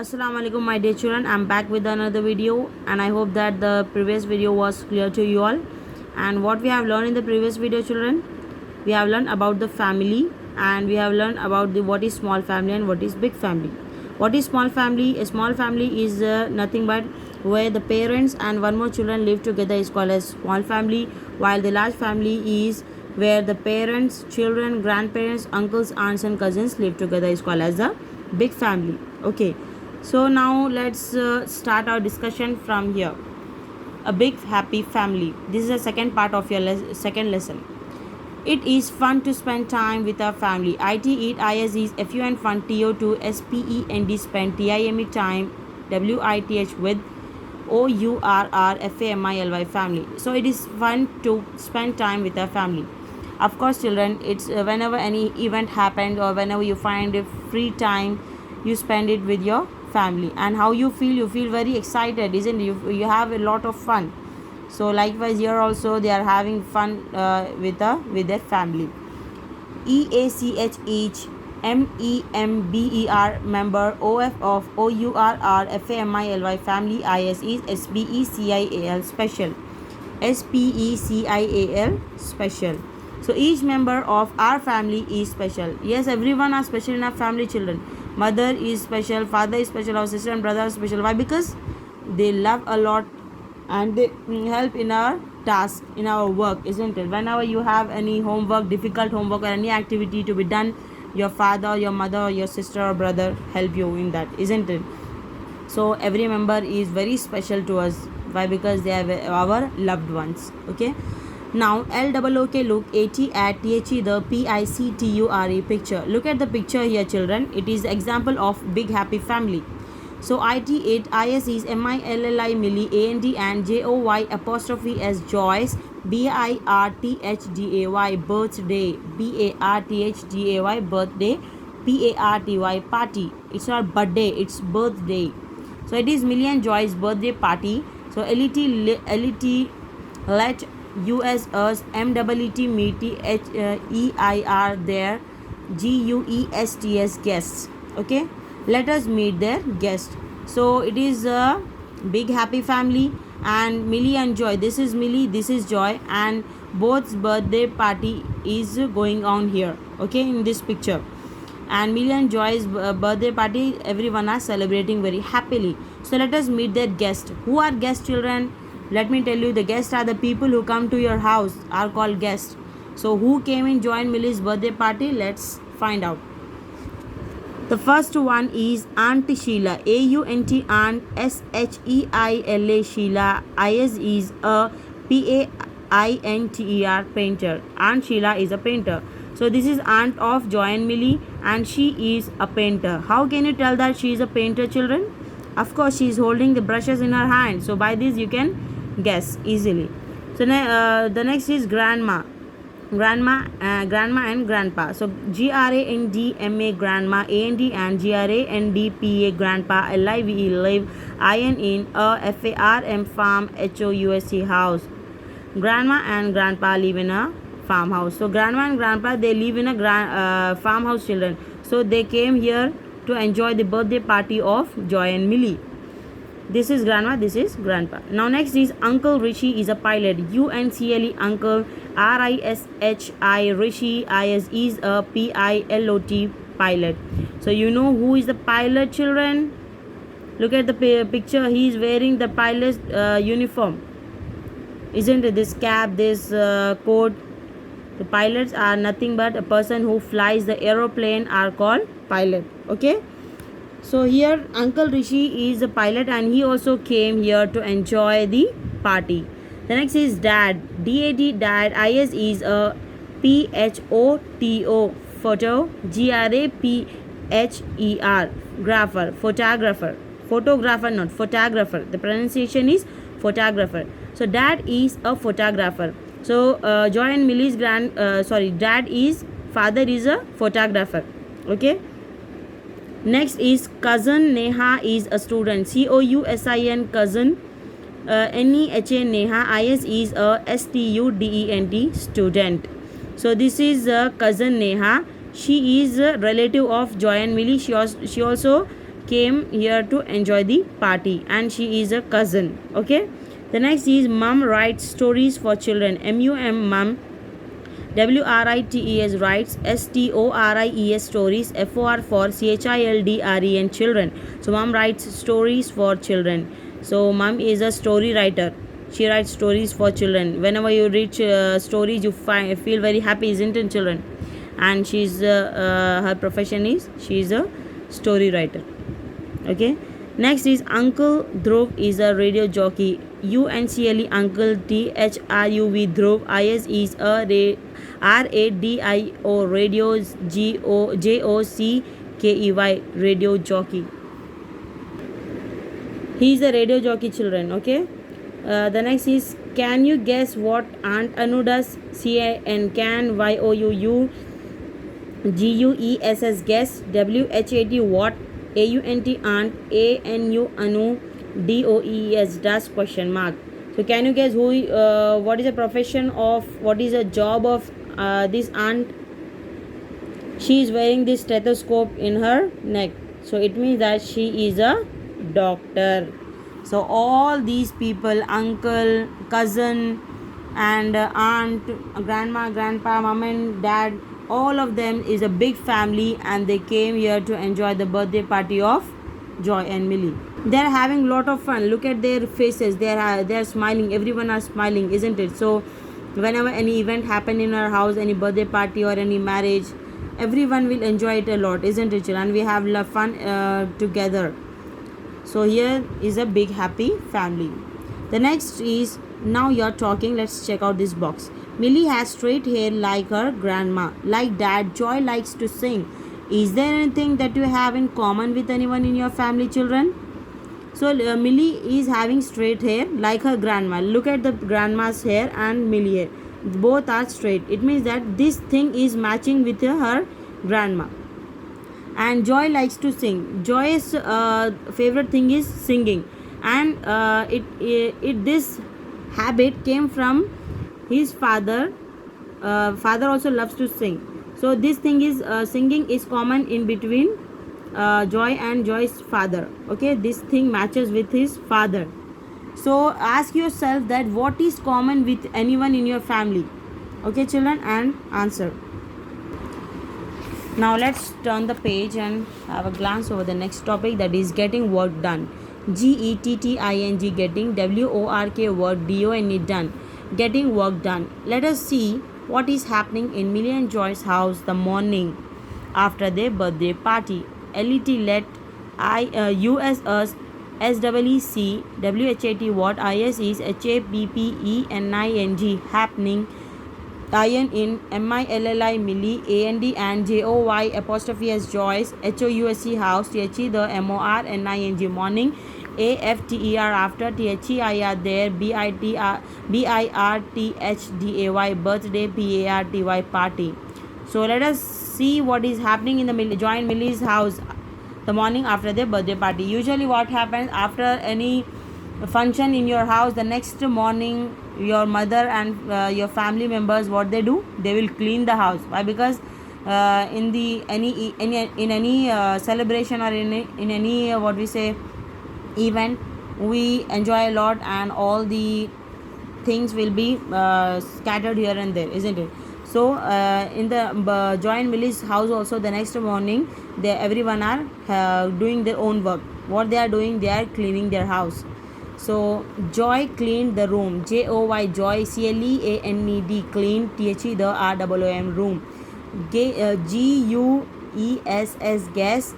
Assalamu alaikum my dear children. I'm back with another video and I hope that the previous video was clear to you all. And what we have learned in the previous video, children, we have learned about the family and we have learned about the what is small family and what is big family. What is small family? A small family is nothing but where the parents and one more children live together is called as small family, while the large family is where the parents, children, grandparents, uncles, aunts and cousins live together is called as a big family. Okay, so now let's start our discussion from here. A big happy family. This is the second part of your second lesson. It is fun to spend time with our family. It is fun fun TO2 spend time WITH with OURRFAMILY family. So it is fun to spend time with our family. Of course, children, it's whenever any event happens or whenever you find a free time, you spend it with your family. And how you feel very excited, isn't it? You have a lot of fun. So likewise here also they are having fun with their family. EACH MEMBER member OF of OURRFAMILY family IS is SPECIAL special. SPECIAL special. So each member of our family is special. Yes, everyone are special in our family, children. Mother is special, father is special, our sister and brother are special. Why? Because they love a lot and they help in our task, in our work, isn't it? Whenever you have any homework, difficult homework or any activity to be done, your father, your mother, or your sister or brother help you in that, isn't it? So every member is very special to us. Why? Because they are our loved ones. Okay, now LOOK look AT at THE the PICTURE picture. Look at the picture here, children. It is example of big happy family. So IT8 IS is MILLI Millie AND and JOY apostrophe as Joyce BIRTHDAY birthday BARTHDAY birthday PARTY party. It's not birthday, it's birthday. So it is Millie and Joy's birthday party. So LET let US us MWT meet EIR their GUESTS guests. Okay, let us meet their guest. So it is a big happy family and Millie and Joy, this is Millie, this is Joy, and both's birthday party is going on here, okay, in this picture. And Millie and Joy's birthday party, everyone are celebrating very happily. So let us meet their guest. Who are guests, children? Let me tell you, the guests are the people who come to your house are called guests. So who came in join Millie's birthday party? Let's find out. The first one is Aunt Sheila. AUNT Aunt SHEILA Sheila. IS is a PAINTER painter. Aunt Sheila is a painter. So this is aunt of Joy and Millie and she is a painter. How can you tell that she is a painter, children? Of course, she is holding the brushes in her hand. So by this you can guess easily. So the next is grandma. Grandma and grandpa. So GRANDMA grandma, AND and GRANDPA grandpa, LIVE live, IN in a FARM farm, HOUSE house. Grandma and grandpa live in a farmhouse. So grandma and grandpa, they live in a farmhouse, children. So they came here to enjoy the birthday party of Joy and Millie. This is grandma, this is grandpa. Now next is Uncle Rishi is a pilot. UNCLE uncle, RISHI Rishi is a PILOT pilot. So you know who is the pilot, children? Look at the picture. He is wearing the pilot's uniform, isn't it? This cap, this coat. The pilots are nothing but a person who flies the aeroplane are called pilot. Okay, so here Uncle Rishi is a pilot and he also came here to enjoy the party. The next is dad. DAD dad. IS is a PHOTO photo. GRAPHER grapher, photographer. Photographer, not photographer. The pronunciation is photographer. So dad is a photographer. So Joy and Millie's dad is, father is a photographer. Okay, next is cousin Neha is a student. COUSIN cousin. NEHA Neha. IS is a STUDENT student. So this is cousin Neha. She is a relative of Joy and Millie. She also came here to enjoy the party, and she is a cousin. Okay. The next is mom writes stories for children. M-U-M, mom. WRITES, writes. STORIES, stories. FOR for CHILDREN, children. So mom writes stories for children. So mom is a story writer. She writes stories for children. Whenever you read stories, you feel very happy, isn't it, children? And her profession is, she is a story writer. Okay. Next is Uncle Dhruv is a radio jockey. UNCLE, Uncle. THRUV, Dhruv. IS is a RADIO, radios. JOCKEY, radio jockey. He is a radio jockey, children. Okay. The next is, can you guess what Aunt Anu does? CAN, can. YOUGUESS, guess. WHAT, what. AUNT, aunt. ANU, anu. DOES, does, question mark. So can you guess what is the profession of, what is the job of this aunt? She is wearing this stethoscope in her neck, so it means that she is a doctor. So all these people, uncle, cousin, and aunt, grandma, grandpa, mom and dad, all of them is a big family, and they came here to enjoy the birthday party of Joy and Millie. They are having lot of fun. Look at their faces. They are smiling. Everyone are smiling, isn't it? So whenever any event happen in our house, any birthday party or any marriage, everyone will enjoy it a lot, isn't it, children? We have fun together. So here is a big happy family. The next is, now you're talking. Let's check out this box. Millie has straight hair like her grandma. Like dad, Joy likes to sing. Is there anything that you have in common with anyone in your family, children? So Millie is having straight hair like her grandma. Look at the grandma's hair and Millie hair. Both are straight. It means that this thing is matching with her grandma. And Joy likes to sing. Joy's favorite thing is singing, and this habit came from his father. Father also loves to sing. So this thing is singing is common in between Joy and Joy's father. Okay, this thing matches with his father. So ask yourself that what is common with anyone in your family. Okay, children, and answer. Now let's turn the page and have a glance over the next topic, that is getting work done. GETTING, getting. WORK, work. DONE, done. Getting work done. Let us see what is happening in Millie and Joy's house the morning after their birthday party. LET, let. USS, SEEC, WHAT, what. IS is HAPPENING, happening. Iron in, MILLI, Millie. AND, and. JOY apostrophe as, Joyce. HOUSE, house. THE, the. MORNING, morning. AFTER, after. THEIR, there. BIRTHDAY, birthday. PARTY, party. So let us see what is happening in the Joy and Millie's house the morning after their birthday party. Usually what happens after any function in your house, the next morning your mother and your family members, what they do, they will clean the house. Why? Because in any celebration or in any what we say event, we enjoy a lot, and all the things will be scattered here and there, isn't it? So in the Joy and Millie's house also, the next morning everyone are doing their own work. What they are doing, they are cleaning their house. So Joy cleaned the room. JOY, Joy. CLEANED, clean. THE, the. ROOM, room. GUESS, guess.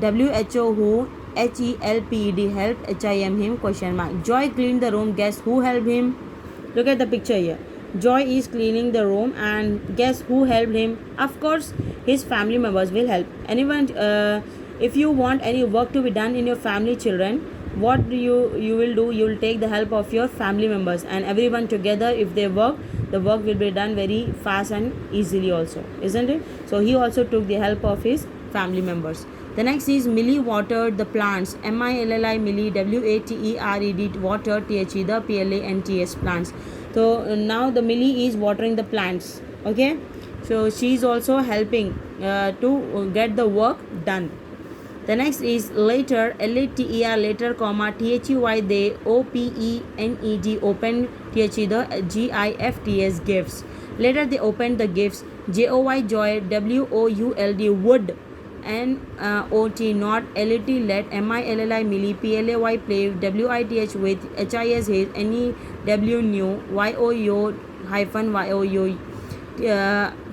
WHO, who. HELPED, help. HIM, him, question mark. Joy cleaned the room. Guess who helped him? Look at the picture here. Joy is cleaning the room, and guess who helped him? Of course, his family members will help. Anyone, if you want any work to be done in your family, children, what you will do? You will take the help of your family members, and everyone together, if they work, the work will be done very fast and easily also, isn't it? So he also took the help of his family members. The next is Millie watered the plants. MILLI, Millie. WATERED, water. THE, the. PLANTS, plants. So now the Millie is watering the plants. Okay, so she is also helping to get the work done. The next is later, later, later, comma, thy, they, opened, opened, the gifts, gifts. Later they opened the gifts, joy, joy, would, would, not, lit, let, milli, milli, play, play, with, his, his, new, yo, hyphen,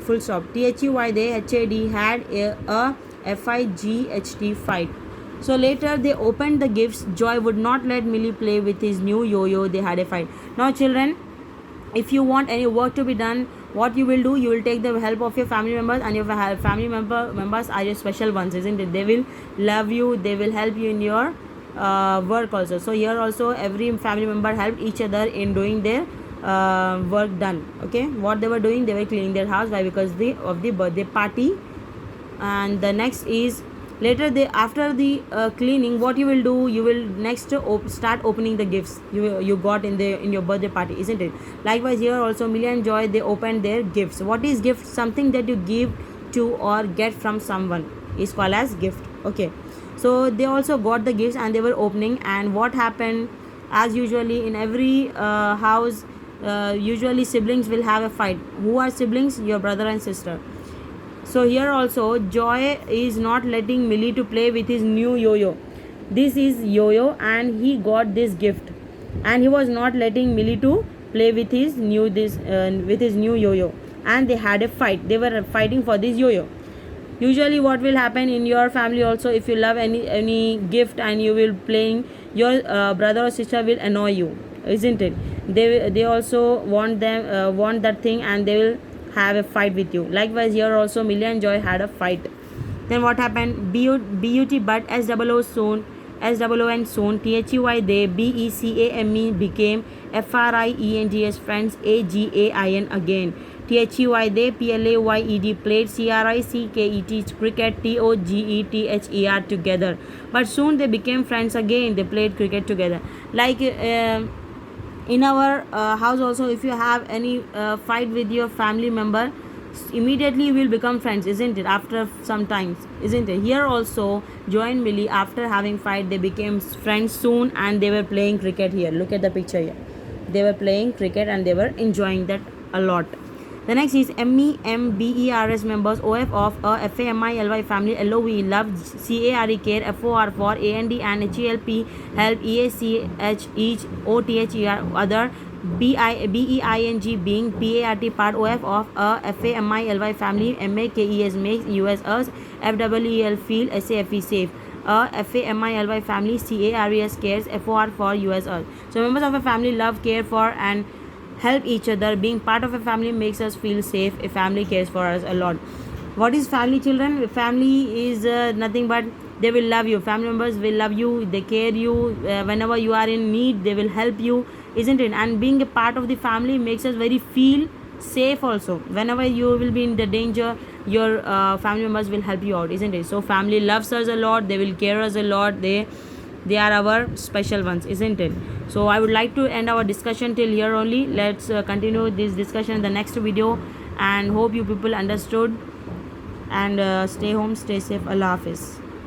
full stop, they, had, fight, fight. So later they opened the gifts. Joy would not let Millie play with his new yo-yo. They had a fight. Now children, if you want any work to be done, what you will do, you will take the help of your family members, and your family members are your special ones, isn't it? They will love you, they will help you in your work also. So here also every family member helped each other in doing their work done. Okay, what they were doing, they were cleaning their house. Why? Because of the birthday party. And the next is later they, after the cleaning, what you will do, you will next start opening the gifts you got in your birthday party, isn't it? Likewise here also Millie and Joy, they opened their gifts. What is gift? Something that you give to or get from someone is called as gift. Okay, so they also got the gifts and they were opening. And what happened, as usually in every house, usually siblings will have a fight. Who are siblings? Your brother and sister. So here also Joy is not letting Millie to play with his new yo-yo. This is yo-yo and he got this gift, and he was not letting Millie to play with his new yo-yo, and they had a fight. They were fighting for this yo-yo. Usually what will happen in your family also, if you love any gift and you will playing, your brother or sister will annoy you, isn't it? They also want that thing, and they will have a fight with you. Likewise here also Millie and Joy had a fight. Then what happened? but SOO soon, SOO and soon, THY they, BECAME became FRIENDS friends, AGAIN again. THY they, PLAYED played, CRICKET cricket, TOGETHER together. But soon they became friends again. They played cricket together. Like in our house also, if you have any fight with your family member, immediately you will become friends, isn't it? After some times, isn't it? Here also Joy and Millie, after having fight, they became friends soon, and they were playing cricket. Here look at the picture here, they were playing cricket and they were enjoying that a lot. The next is MEMBERS members, OF of a FAMILY family, LOVE love, CARE care, FOR for, AND and HELP help, EACH each, OTHER other, BEING being, PART part, OF of a FAMILY family, MAKES makes, US us, FWEL feel, SAFE safe, a FAMILY family, CARES cares, FOR for, US us. So members of a family love, care for and help each other. Being part of a family makes us feel safe. A family cares for us a lot. What is family, children? Family is nothing but they will love you. Family members will love you. They care you. Whenever you are in need, they will help you, isn't it? And being a part of the family makes us very feel safe also. Whenever you will be in the danger, your family members will help you out, isn't it? So family loves us a lot. They will care us a lot. They are our special ones, isn't it? So I would like to end our discussion till here only. Let's continue this discussion in the next video, and hope you people understood. And stay home, stay safe. Allah Hafiz.